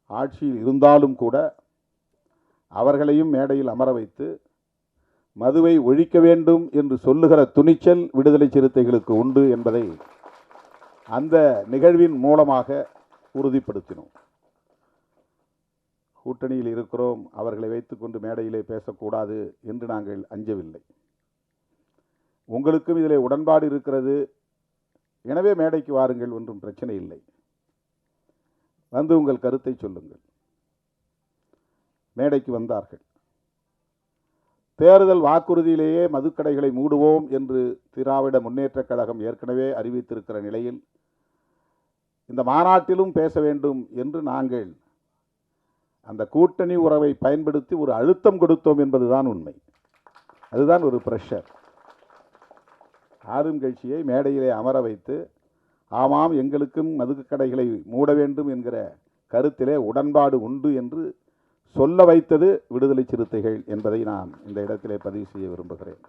ஆட்சியில் இருந்தாலும் கூட அவர்களையும் மேடையில் அமர வைத்து மதுவை ஒழிக்க வேண்டும் என்று சொல்லுகிற துணிச்சல் விடுதலை சிறுத்தைகளுக்கு உண்டு என்பதை அந்த நிகழ்வின் மூலமாக உறுதிப்படுத்தினோம். கூட்டணியில் இருக்கிறோம், அவர்களை வைத்துக்கொண்டு மேடையிலே பேசக்கூடாது என்று நாங்கள் அஞ்சவில்லை. உங்களுக்கும் இதிலே உடன்பாடு இருக்கிறது, எனவே மேடைக்கு வாருங்கள், ஒன்றும் பிரச்சனை இல்லை. வந்து உங்கள் கருத்தை சொல்லுங்கள். மேடைக்கு வந்தார்கள். தேர்தல் வாக்குறுதியிலேயே மதுக்கடைகளை மூடுவோம் என்று திராவிட முன்னேற்றக் கழகம் ஏற்கனவே அறிவித்திருக்கிற நிலையில் இந்த மாநாட்டிலும் பேச வேண்டும் என்று நாங்கள் அந்த கூட்டணி உறவை பயன்படுத்தி ஒரு அழுத்தம் கொடுத்தோம் என்பதுதான் உண்மை. அதுதான் ஒரு பிரஷர். ஆளுங்கட்சியை மேடையிலே அமர வைத்து ஆமாம் எங்களுக்கும் மதுக்கடைகளை மூட வேண்டும் என்கிற கருத்திலே உடன்பாடு உண்டு என்று சொல்ல வைத்தது விடுதலை சிறுத்தைகள் என்பதை நான் இந்த இடத்திலே பதிவு செய்ய விரும்புகிறேன்.